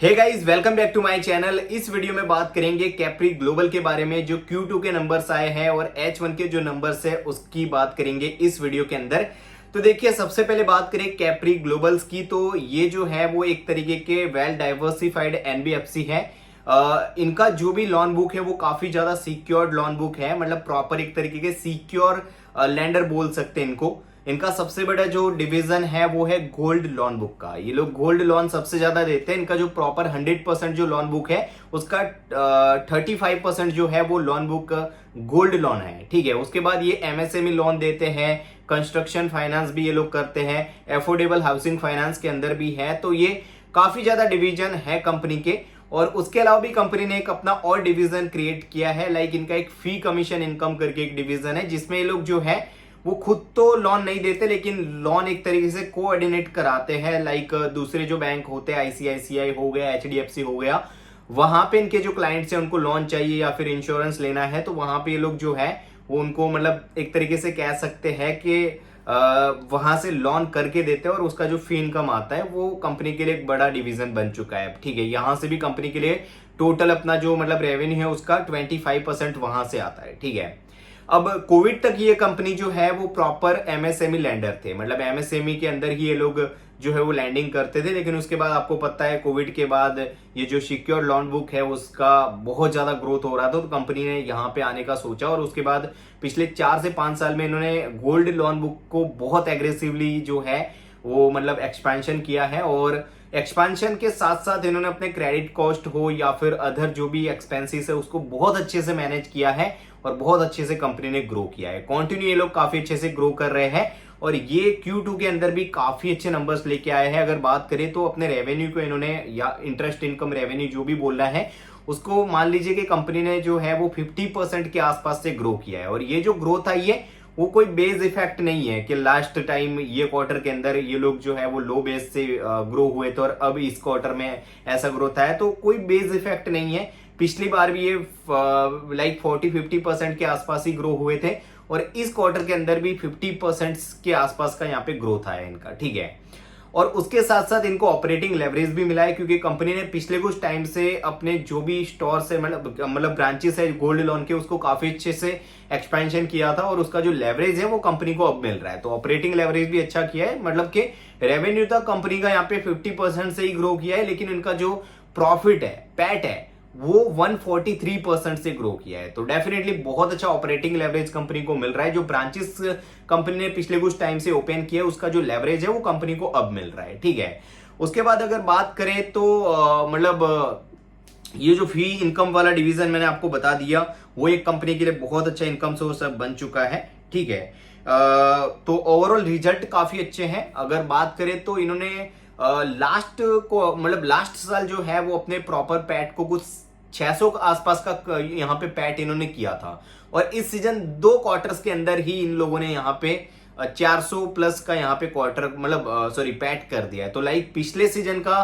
Hey guys, welcome back to my channel. इस video में बात करेंगे कैप्री ग्लोबल के बारे में, जो Q2 के नंबर्स आए हैं और H1 के जो नंबर्स है उसकी बात करेंगे इस वीडियो के अंदर। तो देखिए, सबसे पहले बात करें कैप्री ग्लोबल्स की, तो ये जो है वो एक तरीके के वेल डाइवर्सिफाइड एनबीएफसी है। इनका जो भी लोन बुक है वो काफी ज्यादा सिक्योर्ड लोन बुक है, मतलब प्रॉपर एक तरीके के सिक्योर लेंडर बोल सकते हैं इनको। इनका सबसे बड़ा जो डिवीजन है वो है गोल्ड लोन बुक का। ये लोग गोल्ड लोन सबसे ज्यादा देते हैं। इनका जो प्रॉपर 100% जो लोन बुक है उसका 35% जो है वो लोन बुक गोल्ड लोन है। ठीक है, उसके बाद ये एमएसएमई लोन देते हैं, कंस्ट्रक्शन फाइनेंस भी ये लोग करते हैं, एफोर्डेबल हाउसिंग फाइनेंस के अंदर भी है। तो ये काफी ज्यादा डिवीजन है कंपनी के। और उसके अलावा भी कंपनी ने एक अपना और डिवीजन क्रिएट किया है, लाइक इनका एक फी कमीशन इनकम करके एक डिवीजन है, जिसमें ये लोग जो है वो खुद तो लोन नहीं देते लेकिन लोन एक तरीके से कोऑर्डिनेट कराते हैं। लाइक दूसरे जो बैंक होते हैं, आईसीआईसीआई हो गया, एचडीएफसी हो गया, वहां पे इनके जो क्लाइंट्स हैं उनको लोन चाहिए या फिर इंश्योरेंस लेना है, तो वहां पे ये लोग जो है वो उनको मतलब एक तरीके से कह सकते हैं कि वहां से लोन करके देते हैं और उसका जो फी इनकम आता है वो कंपनी के लिए एक बड़ा डिवीजन बन चुका है। ठीक है, यहां से भी कंपनी के लिए टोटल अपना जो मतलब रेवेन्यू है उसका 25% वहां से आता है। ठीक है, अब कोविड तक ये कंपनी जो है वो प्रॉपर एमएसएमई लैंडर थे, मतलब एमएसएमई के अंदर ही ये लोग जो है वो लैंडिंग करते थे। लेकिन उसके बाद आपको पता है कोविड के बाद ये जो सिक्योर लोन बुक है उसका बहुत ज्यादा ग्रोथ हो रहा था, तो कंपनी ने यहाँ पे आने का सोचा और उसके बाद पिछले 4 से 5 साल में इन्होंने गोल्ड लोन बुक को बहुत एग्रेसिवली जो है वो मतलब एक्सपेंशन किया है। और एक्सपेंशन के साथ साथ इन्होंने अपने क्रेडिट कॉस्ट हो या फिर अदर जो भी एक्सपेंसेस है उसको बहुत अच्छे से मैनेज किया है और बहुत अच्छे से कंपनी ने ग्रो किया है। कंटिन्यू ये लोग काफी अच्छे से ग्रो कर रहे हैं और ये Q2 के अंदर भी काफी अच्छे नंबर्स लेके आए हैं। अगर बात करें तो अपने रेवेन्यू को इन्होंने, या इंटरेस्ट इनकम रेवेन्यू जो भी बोल रहा है उसको, मान लीजिए कि कंपनी ने जो है वो 50% के आसपास से ग्रो किया है। और ये जो ग्रोथ आई है वो कोई बेस इफेक्ट नहीं है कि लास्ट टाइम ये क्वार्टर के अंदर ये लोग जो है वो लो बेस से ग्रो हुए थे और अब इस क्वार्टर में ऐसा ग्रोथ आया, तो कोई बेस इफेक्ट नहीं है। पिछली बार भी ये लाइक 40-50% के आसपास ही ग्रो हुए थे और इस क्वार्टर के अंदर भी 50% के आसपास का यहाँ पे ग्रोथ आया इनका। ठीक है, और उसके साथ साथ इनको ऑपरेटिंग लेवरेज भी मिला है, क्योंकि कंपनी ने पिछले कुछ टाइम से अपने जो भी स्टोर से मतलब ब्रांचेस है गोल्ड लोन के, उसको काफी अच्छे से एक्सपेंशन किया था और उसका जो लेवरेज है वो कंपनी को अब मिल रहा है। तो ऑपरेटिंग लेवरेज भी अच्छा किया है, मतलब कि रेवेन्यू तक कंपनी का यहाँ पे 50% से ही ग्रो किया है, लेकिन इनका जो प्रॉफिट है, पैट है, वो 143% से ग्रो किया है। तो डेफिनेटली बहुत अच्छा ऑपरेटिंग लेवरेज कंपनी को मिल रहा है। जो ब्रांचेस कंपनी ने पिछले कुछ टाइम से ओपन किया है उसका जो लेवरेज है वो कंपनी को अब मिल रहा है। ठीक है, उसके बाद अगर बात करें तो ये जो फी इनकम वाला डिवीजन मैंने आपको बता दिया, वो एक कंपनी के लिए बहुत अच्छा इनकम सोर्स बन चुका है। ठीक है, तो ओवरऑल रिजल्ट काफी अच्छे हैं। अगर बात करें तो इन्होंने लास्ट को मतलब लास्ट साल जो है वो अपने प्रॉपर पैट को कुछ 600 के आसपास का यहाँ पे पैट इन्होंने किया था और इस सीजन 2 क्वार्टर्स के अंदर ही इन लोगों ने यहाँ पे 400 प्लस का यहाँ पे क्वार्टर मतलब सॉरी पैट कर दिया है। तो लाइक पिछले सीजन का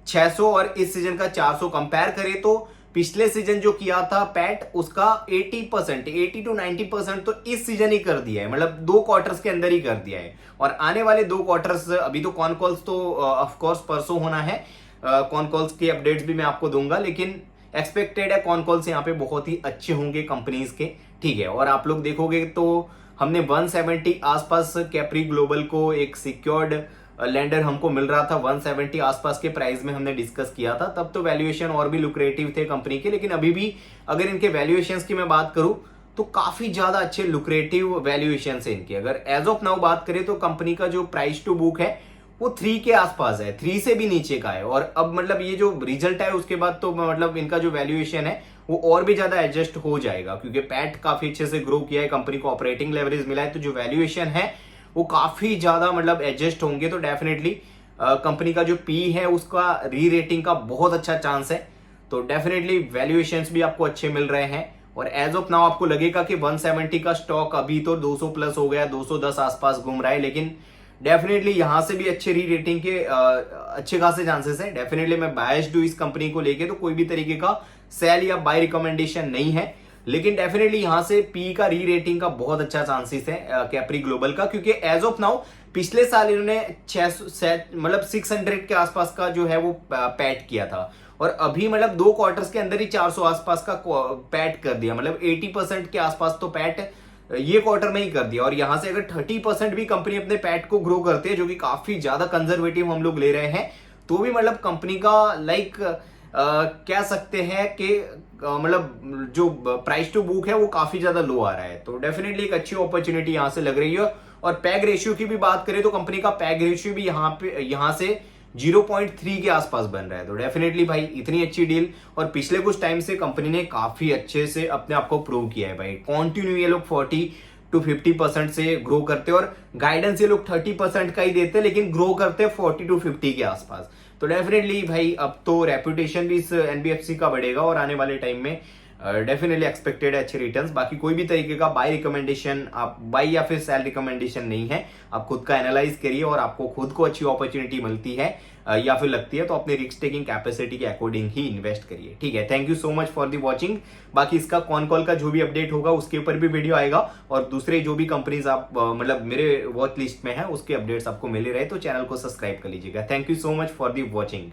600 और इस सीजन का 400 कंपेयर करें तो पिछले सीजन जो किया था पैट उसका 80% 80-90% तो इस सीजन ही कर दिया है, मतलब 2 क्वार्टर्स के अंदर ही कर दिया है। और आने वाले 2 क्वार्टर्स, अभी तो कॉन कॉल्स तो ऑफ कोर्स परसों होना है, कॉन कॉल्स के अपडेट्स भी मैं आपको दूंगा, लेकिन एक्सपेक्टेड है कॉन कॉल्स यहाँ पे बहुत ही अच्छे होंगे कंपनीज के। ठीक है, और आप लोग देखोगे तो हमने 170 आसपास कैप्री ग्लोबल को एक सिक्योर्ड लैंडर हमको मिल रहा था, 170 आसपास के प्राइस में हमने डिस्कस किया था, तब तो वैल्यूएशन और भी लुक्रेटिव थे कंपनी के। लेकिन अभी भी अगर इनके वैल्यूएशंस की मैं बात करूं तो काफी ज्यादा अच्छे लुक्रेटिव वैल्यूएशन है इनके। अगर एज ऑफ नाउ बात करें तो कंपनी का जो प्राइस टू बुक है वो 3 के आसपास है, 3 से भी नीचे का है। और अब मतलब ये जो रिजल्ट है उसके बाद तो मतलब इनका जो वैल्यूएशन है वो और भी ज्यादा एडजस्ट हो जाएगा, क्योंकि पैट काफी अच्छे से ग्रो किया है, कंपनी को ऑपरेटिंग लेवरेज मिला है, तो जो वैल्यूएशन है वो काफी ज्यादा मतलब एडजस्ट होंगे। तो डेफिनेटली कंपनी का जो पी है उसका री रेटिंग का बहुत अच्छा चांस है। तो डेफिनेटली वैल्यूएशंस भी आपको अच्छे मिल रहे हैं और एज ऑफ नाउ आपको लगेगा कि 170 का स्टॉक अभी तो 200 प्लस हो गया, 210 आसपास घूम रहा है, लेकिन डेफिनेटली यहां से भी अच्छे री रेटिंग के अच्छे खासे चांसेस है। डेफिनेटली मैं बायस्ड हूं इस कंपनी को लेके, तो कोई भी तरीके का सेल या बाय रिकमेंडेशन नहीं है, लेकिन डेफिनेटली यहां से पी का री रेटिंग का बहुत अच्छा चांसेस है कैप्री ग्लोबल का, क्योंकि एज ऑफ नाउ पिछले साल इन्होंने 600 मतलब 600 के आसपास का जो है वो पैट किया था, और अभी मतलब 2 क्वार्टर्स के अंदर ही 400 आसपास का पैट कर दिया, मतलब 80% के आसपास तो पैट ये क्वार्टर में ही कर दिया। और यहां से अगर 30% भी कंपनी अपने पैट को ग्रो करती है, जो कि काफी ज्यादा कंजर्वेटिव हम लोग ले रहे हैं, तो भी मतलब कंपनी का लाइक कह सकते हैं कि मतलब जो प्राइस टू बुक है वो काफी ज्यादा लो आ रहा है। तो डेफिनेटली एक अच्छी अपॉर्चुनिटी यहां से लग रही है। और पैग रेशियो की भी बात करें तो कंपनी का पैग रेशियो भी यहां से 0.3 के आसपास बन रहा है। तो डेफिनेटली भाई इतनी अच्छी डील, और पिछले कुछ टाइम से कंपनी ने काफी अच्छे से अपने आप को प्रूव किया है भाई। कॉन्टिन्यू ये लोग 40 to 50% से ग्रो करते हैं, और गाइडेंस ये लोग 30% का ही देते हैं, लेकिन ग्रो करते हैं 40 to 50 के आसपास। तो डेफिनेटली भाई अब तो रेपुटेशन भी इस एनबीएफसी का बढ़ेगा, और आने वाले टाइम में डेफिनेटली एक्सपेक्टेड है अच्छे रिटर्न्स। बाकी कोई भी तरीके का बाय रिकमेंडेशन, आप बाय या फिर सेल रिकमेंडेशन नहीं है। आप खुद का एनालाइज करिए, और आपको खुद को अच्छी अपॉर्चुनिटी मिलती है या फिर लगती है, तो अपने रिस्क टेकिंग कैपेसिटी के अकॉर्डिंग ही इन्वेस्ट करिए। ठीक है, thank you so much for the watching. बाकी इसका कॉन कॉल का जो भी अपडेट होगा उसके ऊपर भी वीडियो आएगा, और दूसरे जो भी कंपनीज आप मतलब मेरे वॉच लिस्ट में है उसके अपडेट्स आपको मिले रहे, तो चैनल को सब्सक्राइब कर लीजिएगा। Thank you so much for the watching.